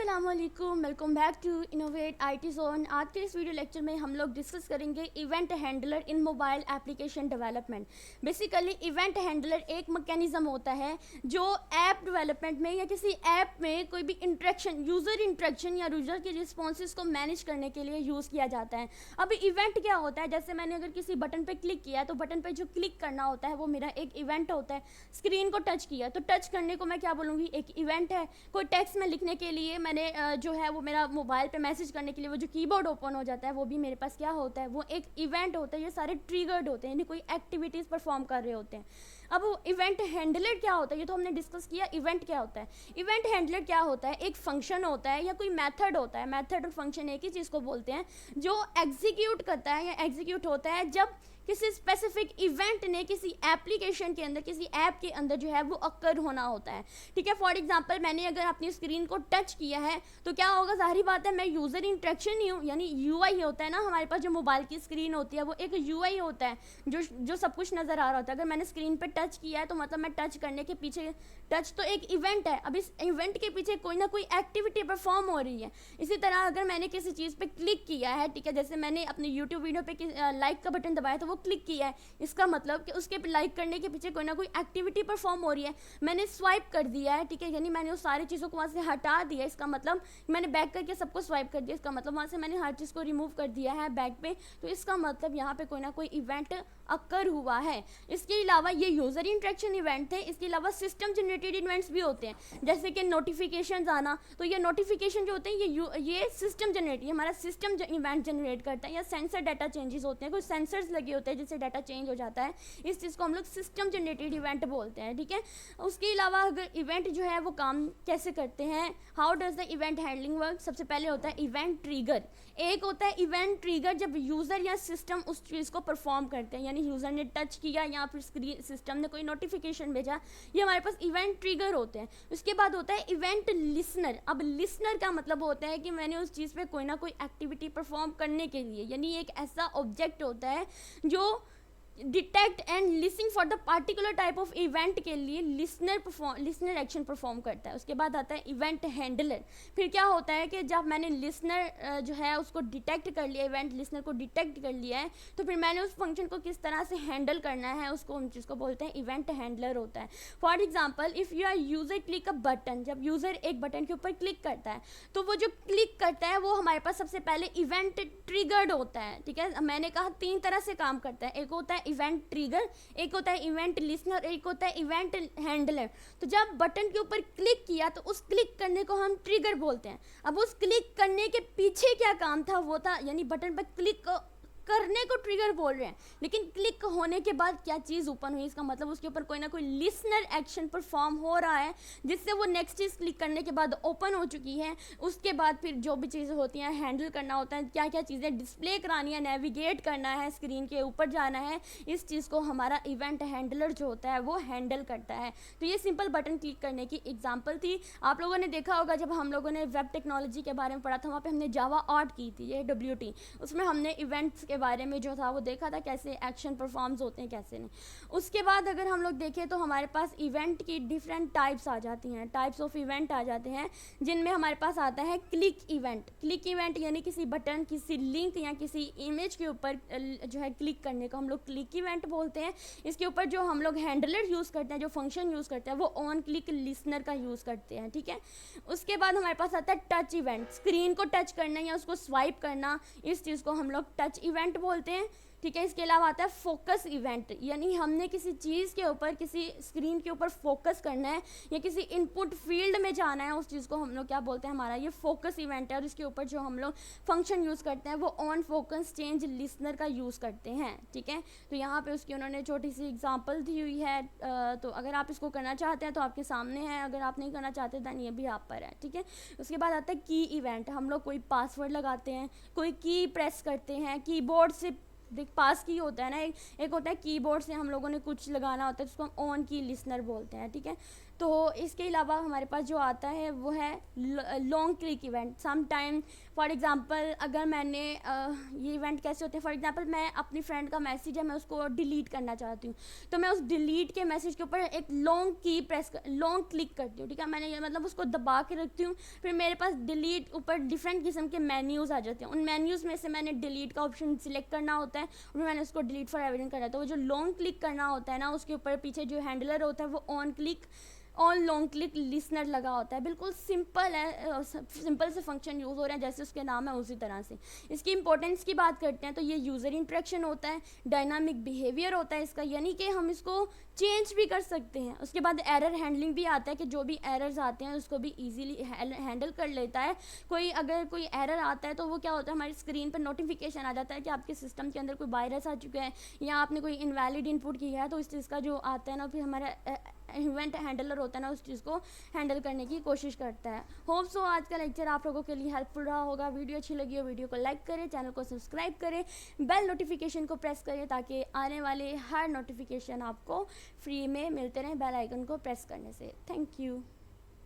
अस्सलामुअलैकुम, welcome back to innovate IT zone. आज के इस वीडियो लेक्चर में हम लोग डिस्कस करेंगे event handler in mobile application development. Basically event handler एक मैकेनिज्म होता है जो ऐप डेवलपमेंट में या किसी ऐप में कोई भी यूज़र इंट्रैक्शन या यूज़र के रिस्पॉन्सेज को मैनेज करने के लिए यूज़ किया जाता है। अब इवेंट क्या होता है, जैसे मैंने अगर किसी बटन पर क्लिक किया तो बटन पर जो क्लिक करना होता है वो मेरा एक इवेंट होता है। स्क्रीन को टच किया तो टच करने को मैं क्या बोलूँगी, एक इवेंट है। कोई टेक्स्ट में लिखने के लिए मैंने जो है वो मेरा मोबाइल पे मैसेज करने के लिए वो जो कीबोर्ड ओपन हो जाता है वो भी मेरे पास क्या होता है, वो एक इवेंट होता है। ये सारे ट्रिगर्ड होते हैं, यानी कोई एक्टिविटीज़ परफॉर्म कर रहे होते हैं। अब वो इवेंट हैंडलर क्या होता है, ये तो हमने डिस्कस किया। इवेंट क्या होता है, इवेंट हैंडलर क्या होता है, एक फंक्शन होता है या कोई मेथड होता है। मेथड और फंक्शन एक ही चीज़ को बोलते हैं, जो एग्जीक्यूट करता है या एग्जीक्यूट होता है जब किसी स्पेसिफिक इवेंट ने किसी एप्लीकेशन के अंदर, किसी ऐप के अंदर जो है वो अकर होना होता है। ठीक है, फॉर एग्जांपल मैंने अगर अपनी स्क्रीन को टच किया है तो क्या होगा, जाहिर बात है मैं यूज़र इंट्रैक्शन ही हूँ, यानी यूआई होता है ना हमारे पास। जो मोबाइल की स्क्रीन होती है वो एक यूआई होता है, जो सब कुछ नज़र आ रहा होता है। अगर मैंने स्क्रीन पर टच किया है तो मतलब मैं टच करने के पीछे, टच तो एक इवेंट है, अब इस इवेंट के पीछे कोई ना कोई एक्टिविटी परफॉर्म हो रही है। इसी तरह अगर मैंने किसी चीज़ पे क्लिक किया है, ठीक है, जैसे मैंने अपने यूट्यूब वीडियो पे लाइक का बटन दबाया तो वो क्लिक किया है, इसका मतलब कि उसके लाइक करने के पीछे कोई ना कोई एक्टिविटी परफॉर्म हो रही है। मैंने स्वाइप कर दिया है, ठीक है, यानी मैंने उस सारी चीज़ों को वहाँ से हटा दिया, इसका मतलब मैंने बैक करके सबको स्वाइप कर दिया, इसका मतलब वहाँ से मैंने हर चीज़ को रिमूव कर दिया है बैक पे। तो इसका मतलब यहाँ पे कोई ना कोई इवेंट अकर हुआ है। इसके अलावा ये यूज़र इंट्रैक्शन इवेंट थे, इसके अलावा सिस्टम जनरेटेड इवेंट्स भी होते हैं, जैसे कि नोटिफिकेशन आना। तो ये नोटिफिकेशन जो होते हैं ये सिस्टम जनरेट, ये हमारा सिस्टम इवेंट जनरेट करता है। या सेंसर डाटा चेंजेस होते हैं, कुछ सेंसर्स लगे होते हैं जिससे डाटा चेंज हो जाता है, इस चीज़ को हम लोग सिस्टम जनरेटेड इवेंट बोलते हैं। ठीक है, उसके अलावा अगर इवेंट जो है वो काम कैसे करते हैं, how does the event handling work. सबसे पहले होता है इवेंट ट्रिगर। एक होता है इवेंट ट्रिगर जब यूज़र या सिस्टम उस चीज़ को परफॉर्म करते हैं, यानी यूज़र ने टच किया या फिर सिस्टम ने कोई नोटिफिकेशन भेजा, ये हमारे पास इवेंट ट्रिगर होते हैं। उसके बाद होता है इवेंट लिसनर। अब लिसनर का मतलब होता है कि मैंने उस चीज़ पे कोई ना कोई एक्टिविटी परफॉर्म करने के लिए, यानी एक ऐसा ऑब्जेक्ट होता है जो detect and listening for the particular type of event के लिए लिसनर एक्शन परफॉर्म करता है। उसके बाद आता है इवेंट हैंडलर। फिर क्या होता है कि जब मैंने लिसनर जो है उसको डिटेक्ट कर लिया, इवेंट लिसनर को डिटेक्ट कर लिया है, तो फिर मैंने उस फंक्शन को किस तरह से हैंडल करना है, उसको जिसको बोलते हैं इवेंट हैंडलर होता है। For example if you are user click a button, जब यूज़र एक बटन के ऊपर क्लिक करता है तो वो जो क्लिक करता है वो हमारे पास सबसे पहले इवेंट ट्रिगर्ड होता है। ठीक है, मैंने कहा 3 तरह से काम करता है, एक होता है इवेंट ट्रिगर, एक होता है इवेंट लिसनर, एक होता है इवेंट हैंडलर। तो जब बटन के ऊपर क्लिक किया तो उस क्लिक करने को हम ट्रिगर बोलते हैं। अब उस क्लिक करने के पीछे क्या काम था वो था, यानी बटन पर क्लिक करने को ट्रिगर बोल रहे हैं, लेकिन क्लिक होने के बाद क्या चीज़ ओपन हुई, इसका मतलब उसके ऊपर कोई ना कोई लिसनर एक्शन परफॉर्म हो रहा है जिससे वो नेक्स्ट चीज़ क्लिक करने के बाद ओपन हो चुकी है। उसके बाद फिर जो भी चीज़ें होती हैं हैंडल करना होता है, क्या क्या चीज़ें डिस्प्ले करानी है, नेविगेट करना है, स्क्रीन के ऊपर जाना है, इस चीज़ को हमारा इवेंट हैंडलर जो होता है वो हैंडल करता है। तो ये सिंपल बटन क्लिक करने की एग्जाम्पल थी। आप लोगों ने देखा होगा जब हम लोगों ने वेब टेक्नोलॉजी के बारे में पढ़ा था, वहाँ पर हमने जावा आर्ट की थी, ये WT, उसमें हमने इवेंट्स के बारे में जो था वो देखा था कैसे एक्शन परफॉर्म्स होते हैं, कैसे नहीं। उसके बाद अगर हम लोग देखें तो हमारे पास इवेंट की डिफरेंट टाइप्स आ जाती हैं, टाइप्स ऑफ इवेंट आ जाते हैं, जिनमें हमारे पास आता है क्लिक इवेंट। क्लिक इवेंट यानी किसी बटन, किसी लिंक या किसी इमेज के ऊपर जो है क्लिक करने को हम लोग क्लिक इवेंट बोलते हैं। इसके ऊपर जो हम लोग हैंडलर यूज़ करते हैं, जो फंक्शन यूज़ करते हैं, वो ऑन क्लिक लिसनर का यूज़ करते हैं। ठीक है, उसके बाद हमारे पास आता है टच इवेंट। स्क्रीन को टच करना या उसको स्वाइप करना, इस चीज़ को हम लोग टच इवेंट बोलते हैं। ठीक है, इसके अलावा आता है फोकस इवेंट, यानी हमने किसी चीज़ के ऊपर, किसी स्क्रीन के ऊपर फोकस करना है या किसी इनपुट फील्ड में जाना है, उस चीज़ को हम लोग क्या बोलते हैं, हमारा ये फोकस इवेंट है। और इसके ऊपर जो हम लोग फंक्शन यूज़ करते हैं वो ऑन फोकस चेंज लिसनर का यूज़ करते हैं। ठीक है, तो यहाँ पे उसकी उन्होंने छोटी सी एग्जांपल दी हुई है, तो अगर आप इसको करना चाहते हैं तो आपके सामने है, अगर आप नहीं करना चाहते दैन ये भी आप पर है। ठीक है, उसके बाद आता है की इवेंट। हम लोग कोई पासवर्ड लगाते हैं, कोई की प्रेस करते हैं, कीबोर्ड से देख पास की होता है ना, एक होता है कीबोर्ड से हम लोगों ने कुछ लगाना होता है, जिसको हम ऑन की लिसनर बोलते हैं। ठीक है, तो इसके अलावा हमारे पास जो आता है वो है long click event. Some time for example अगर मैंने ये इवेंट कैसे होते हैं, फॉर एग्जांपल मैं अपनी फ्रेंड का मैसेज है, मैं उसको डिलीट करना चाहती हूँ, तो मैं उस डिलीट के मैसेज के ऊपर एक लॉन्ग क्लिक करती हूँ, ठीक है। मैंने ये मतलब उसको दबा के रखती हूँ, फिर मेरे पास डिलीट ऊपर डिफरेंट किस्म के मेन्यूज़ आ जाते हैं। उन मेन्यूज़ में से मैंने डिलीट का ऑप्शन सिलेक्ट करना होता है और मैंने उसको डिलीट फॉर एवरीवन करना है। तो वो जो लॉन्ग क्लिक करना होता है ना, उसके ऊपर पीछे जो हैंडलर होता है वो ऑन लॉन्ग क्लिक लिसनर लगा होता है। बिल्कुल सिंपल है, सिंपल से फंक्शन यूज़ हो रहे हैं, जैसे उसके नाम है उसी तरह से। इसकी इंपॉर्टेंस की बात करते हैं तो ये यूज़र इंटरेक्शन होता है, डायनामिक बिहेवियर होता है इसका, यानी कि हम इसको चेंज भी कर सकते हैं। उसके बाद एरर हैंडलिंग भी आता है कि जो भी एरर्स आते हैं उसको भी ईजीली हैंडल कर लेता है। अगर कोई एरर आता है तो वो क्या होता है, हमारी स्क्रीन पर नोटिफिकेशन आ जाता है कि आपके सिस्टम के अंदर कोई वायरस आ चुका है या आपने कोई इनवैलिड इनपुट किया है, तो इस चीज़ का जो आता है ना, फिर हमारा इवेंट हैंडलर होता है ना, उस चीज़ को हैंडल करने की कोशिश करता है। होप सो आज का लेक्चर आप लोगों के लिए हेल्पफुल रहा होगा। वीडियो अच्छी लगी हो वीडियो को लाइक करें, चैनल को सब्सक्राइब करें, बेल नोटिफिकेशन को प्रेस करें ताकि आने वाले हर नोटिफिकेशन आपको फ्री में मिलते रहें बेल आइकन को प्रेस करने से। Thank you.